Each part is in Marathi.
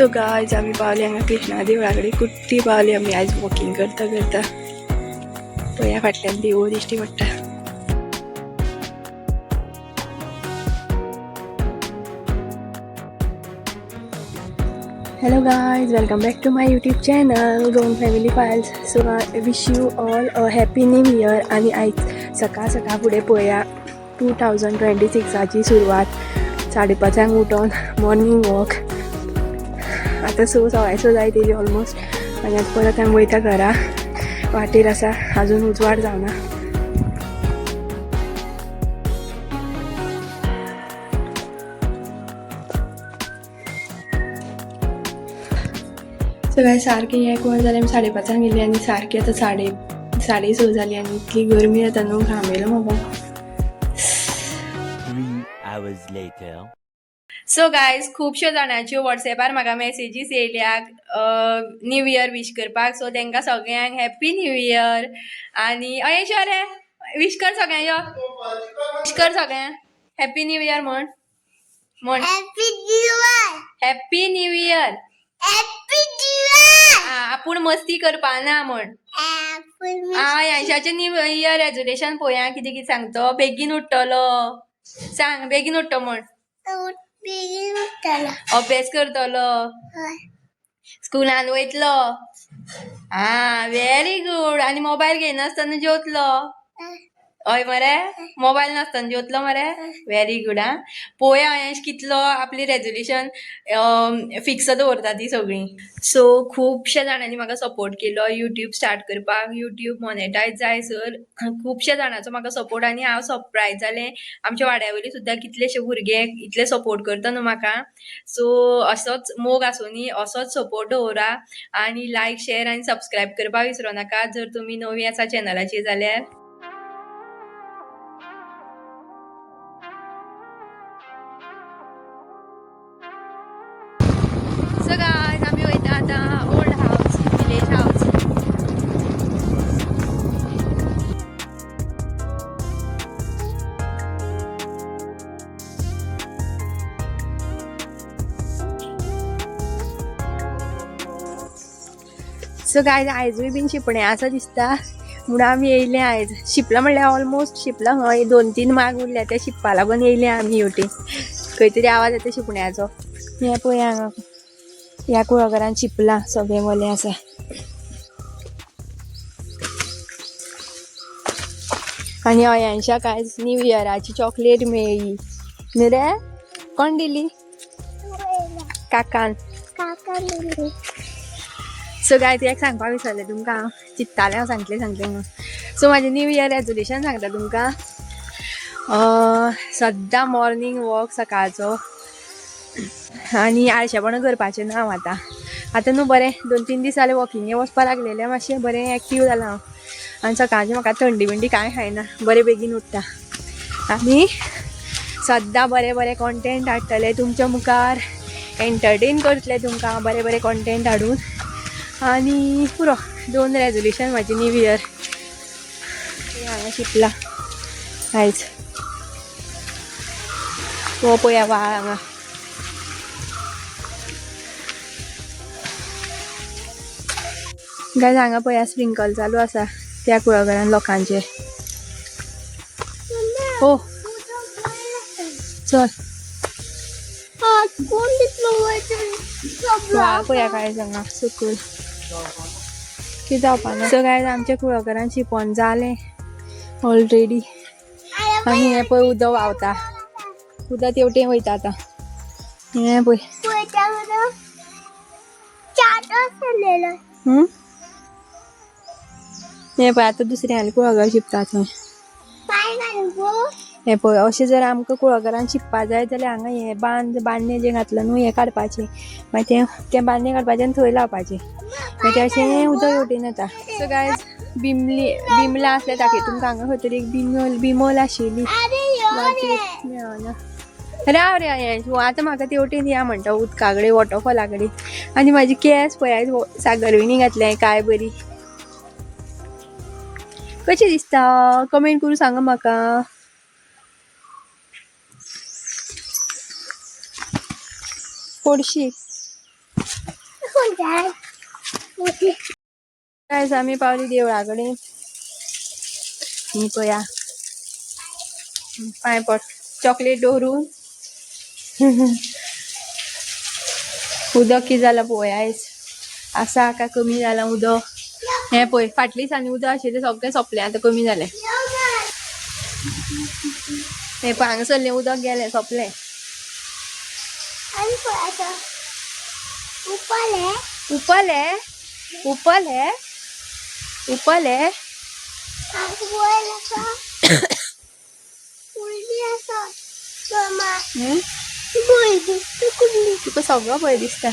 सो गायज आम्ही पावली हांगा कृष्णा देवळा कडेन कुट्टी पावली आम्ही आज वॉकिंग करता करता पळया फाटल्यान देवूळ दिश्टी पडटा. Hello guys, welcome back to my YouTube channel Grown Family Files. So I wish you all a happy new year. आणि आज सकाळ फुडें पळया 2026ची सुरवात 5:30 उठोन मॉर्निंग वॉक. आता सवाय जाय तेली ऑलमोस्ट आनी आज परत आमी वयता घरा. वाटेर आसा अजून उजवाड जावना. सगळें सारकें हें कोण जालें 5:30 गेली आनी सारकी आतां 6:30 जाली आनी इतली गरमी जाता न्हू घाम येयलो म्हाका. 3 hours later. सो गायज खूबश्यो जाणांच्यो वॉट्सॅपार म्हाका मॅसेजीस येयल्याक न्यू इयर वीश करपाक. सो तांकां सगळ्यांक हॅप्पी न्यू इयर. आनी अयेश रे वीश कर सगळ्यांक यो वीश कर सगळ्यांक हॅप्पी न्यू इयर म्हण happy new year. Happy new year. Happy new year. आपूण मस्ती करपा ना म्हण. अयशाचें न्यू इयर रेजोल्युशन पळोवया कितें कितें सांगतो. बेगीन उठ्ठलो सांग. बेगीन उठ्ठो म्हण. बेगीन उठ्ठलो. अभ्यास करतलो. स्कुलान वयतलो. Very good. आनी मोबायल घेयनासतना जेवतलो. हय मरे मोबायल नासतना जेवतलो मरे. Very good. पळोवया अयश कितलो आपली रेजोल्युशन फिक्स दवरता ती सगळीं. सो खुबश्या जाणांनी म्हाका सपोर्ट केलो युट्यूब स्टार्ट करपाक. युट्यूब मॉनेटायज जायसर खुबश्या जाणांचो म्हाका सपोर्ट आनी हांव सरप्रायज जालें. आमच्या वाड्या वयली सुद्दां कितलेशे भुरगे इतले सपोर्ट करता न्हू म्हाका. सो असोच मोग आसूनी असोच सपोर्ट दवरा आनी लायक शेअर आनी सबस्क्रायब करपाक विसरो नाका जर तुमी नवी आसा चॅनलाचेर जाल्यार. सो गायज आमी वयता आतां ओल्ड हावस विलेज हावस. सो गायज आयजूय बीन शिपणे आसा दिसता म्हणून आमी येयले आयज. शिपला म्हणल्यार ऑलमोस्ट शिपला हय 2-3 माग उरल्या त्या शिपपा लागून येयले आमी हेवटेन. खंय तरी आवाज येता शिपण्याचो. हें पळय हांगा ह्या कुळागरान शिपला सगळें वलें आसा. आनी अयांशाक आयज न्यू इयराची चॉकलेट मेळ्ळी न्ही रे. कोण दिली. काकान. सो गाय ती एक सांगपाक विसरलें तुमकां. हांव चित्तालें हांव सांगतलें म्हणून. सो म्हाजें न्यू इयर रेजोल्युशन सांगता तुमकां. सद्दां मॉर्निंग वॉक सकाळचो आनी आळशेपणां करपाचें ना हांव आतां न्हू बरें 2-3 दीस जालें वॉकिंगे वचपा लागलेलें. मातशें बरें एक्टीव जालां हांव. आनी सकाळचें म्हाका थंडी बिंडी कांय खायना. बरें बेगीन उठ्ठा आनी सद्दां बरें बरें कॉन्टेंट हाडटलें तुमच्या मुखार. एंटरटेन करतलें तुमकां बरें बरें कॉन्टेंट हाडून. आनी पुरो 2 रेजोल्युशन म्हाजें न्यू इयर. हांगा शिपला आयज. हो पळया व्हाळ हांगा. गायज हांगा पळया स्प्रिंकल चालू आसा त्या कुळागरान लोकांचे. हो चल व्हाळ पळया काय हांगा सकयल कितें जावपा ना. सो गायज आमच्या कुळागरान शिंपण जालें ऑलरेडी. आनी हें पळय उदक व्हांवता. उदक तेवटेन वयता आतां. हें पळय हें पळय आतां दुसरें हाली कुळागर शिंपता थंय. हें पळय अशें जर आमकां कुळागरान शिंपपा जाय जाल्यार हांगा हें बांदणें जें घातलां न्हू हें काडपाचें. मागीर तें बांदणें काडपाचें आनी थंय लावपाचें. मागीर तें अशें उदक हेवटेन येता. सो गायज बिमला आसलें दाखय तुमकां. हांगा खंय तरी एक बिमल आशिल्ली मेळना. राव रे अयेश वो आतां म्हाका तेवटेन या म्हणटा उदका कडेन वॉटरफॉला कडेन. आनी म्हाजी केस पळय आयज सागरविणी घातलें काय बरी. कशी दिसता कमेंट करून सांगा म्हाका. पडशी काय आम्ही पावली देवळाकडे ही पया पाय पड चॉकलेट दवरून उदक कि जाला पळय आयज आसा काय कमी जाला उदक हे पळय फाटली दिसांनी उदक आशिल्लें सगळें सोंपलें आतां कमी जालें हे पळय हांगासरलें उदक गेलें सोंपलें उपले उपले उपले तुका सगळं पळय दिसता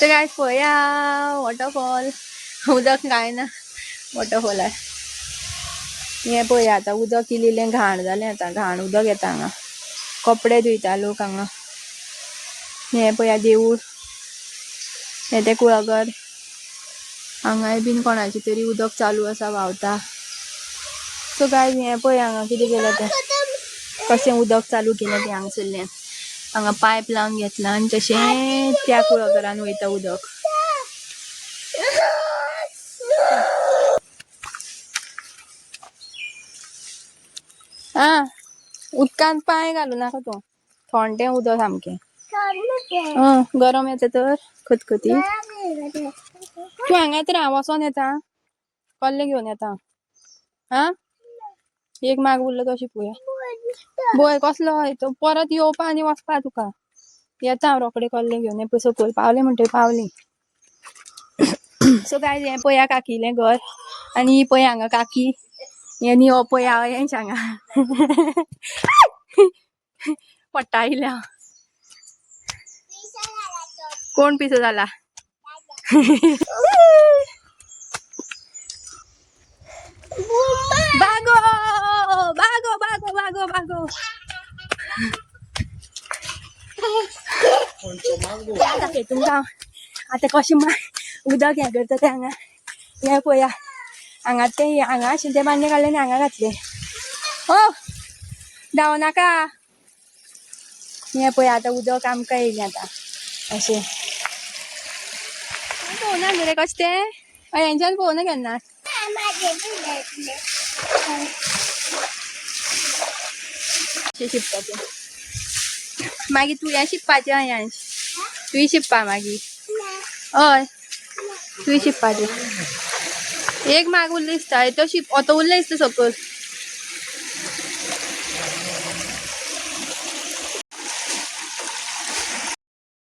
तर काय पळया वॉटरफॉल उदक काय ना वॉटरफॉलार हे पळय आतां उदक इल्लें घाण जालें आतां घाण उदक येता हांगा कपडे धुयता लोक हांगा हे पळया देवूळ हे ते कुळागर हांगाय बीन कोणाचे तरी उदक चालू आसा व्हांवता सो काय हे पळय हांगा कितें केलें तें कशें उदक चालू केलें तें हांगासरल्यान हांगा पायप लावन घेतला आनी तशें त्या कुळागरान वयता उदक उदकांत पांय घालूं नाका तूं थंडें उदक सामकें गरम येता तर खतखती तूं हांगा तर हांव वचोन येता कसलें घेवन येता एक माग उरलो तो शिपया बोय कसलो तो परत येवपा आनी वचपा तुका येता हांव रोखडें कसलें घेवन पळय सकयल पावलें म्हणटकीर पावलीं सो काय हें पळया काकीलें घर आनी ही पळय हांगा काकी आनी हो पळय हांव हेंच हांगा पडटा आयल्या कोण पिसो जाला बागो बागो बागो बागो बागो तुमकां आतां कशें उदक हें करता तें हांगा हें पळया हांगा तें हांगा आशिल्लें तें बांदें काडलें आनी हांगा घातलें धांव नाका हें पळय आतां उदक आमकां येयलें आतां अशें पळोवना न्हू रे कशें तें हेंच्यान पळोवना केन्ना शिंपता तें मागीर तुवें शिंपपाचें अंश तुवें शिंपपा मागीर हय तुवें शिंपपाचें एक माग उरलें दिसता तो शिंप तो उरलें दिसता सकयल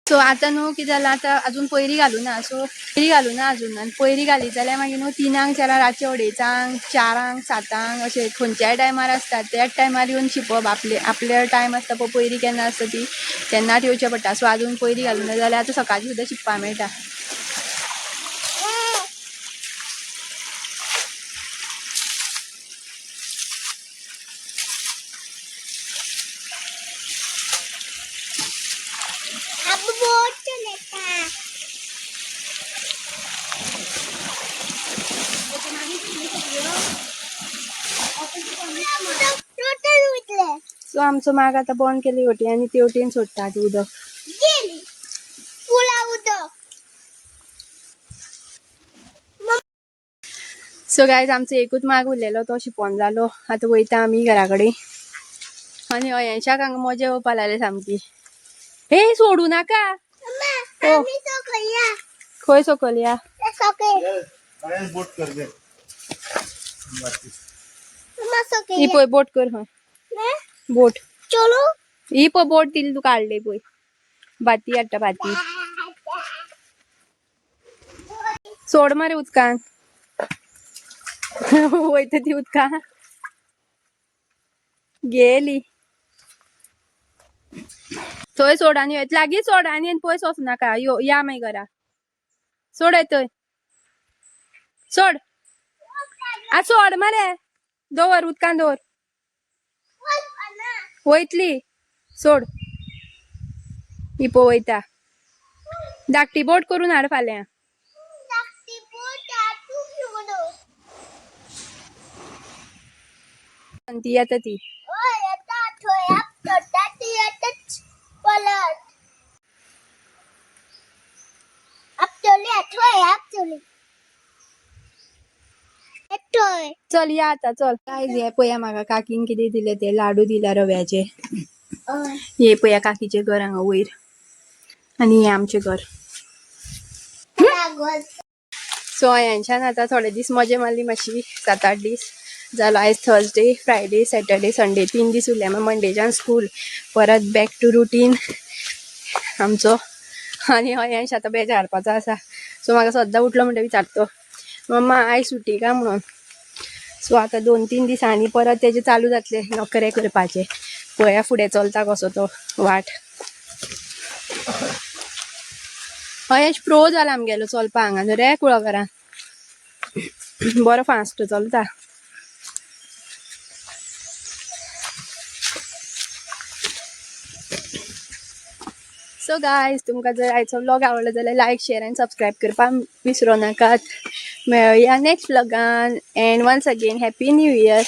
सो आतां न्हू कितें जालां आतां अजून पयरी घालूना सो पयरी घालूना अजून आनी पयरी घालीत जाल्यार मागीर न्हू 3 जाल्यार रातचे 2:30 4 7 अशें खंयच्याय टायमार आसता त्याच टायमार येवन शिंपप आपले टायम आसता पळय पयरी केन्ना आसता ती तेन्नाच येवचें पडटा सो अजून पयरी घालूना जाल्यार आतां सकाळची सुद्दां शिंपपाक मेळटा सो आमचो माग आतां बंद केली वटी आनी तेवटेन सोडटा ती उदक सो गायज आमचो एकूच माग उरलेलो तो शिंपोन जालो आतां वयता आमी घरा कडेन आनी अयशाक हांगा मजा येवपा लागली सामकी हे सोडू नाका खंय सकयल या ही पळय बोट कर खंय बोट ही पळय बोट दिली तुका हाडले पळय बाती हाडटा बाती सोड मरे उदकान वयता ती उदकान गेली थंय सोड आनी लागीं सोड आनी पयस वच नाका यो या मागीर घरा सोड थंय सोड सोड मरे दवर उदकान दवर वयतली सोड ही पळय वयता धाकटी बोट करून हाड फाल्यां ती येता ती चली आठवय चली येतोय चल या आता चल. काय हे पया म्हाका काकीन कितें दिले ते लाडू दिला रव्याचे. हे पया काकीचे घर हांगा वयर आणि हे आमचे घर. लागल सो हांच्यान आतां थोडे दीस मजा मारली मातशी 7-8 दीस जालो. आयज थर्सडे फ्रायडे सॅटर्डे संडे 3 दीस उरले. मागीर मंडेच्यान स्कूल परत बॅक टू रुटीन आमचो. आनी अयांश आतां बेज हारपाचो आसा. सो म्हाका सद्दां उठलो म्हणटा विचारतो मम्मा आयज सुटी काय म्हणून. सो आतां 2-3 दिसांनी परत तेजे चालू जातले नोकरे करपाचे. पळया फुडें चलता कसो तो वाट. अयांश प्रो जाला आमगेलो चलपा हांगा न्हू रे कुळागरान. बरो फास्ट चलता. सो गायज तुमकां जर आयचो व्लॉग आवडलो जाल्यार लायक शेअर आनी सबस्क्राईब करपाक विसरूं नाकात. मेळुया नेक्स्ट व्लॉगान. And once again happy new year.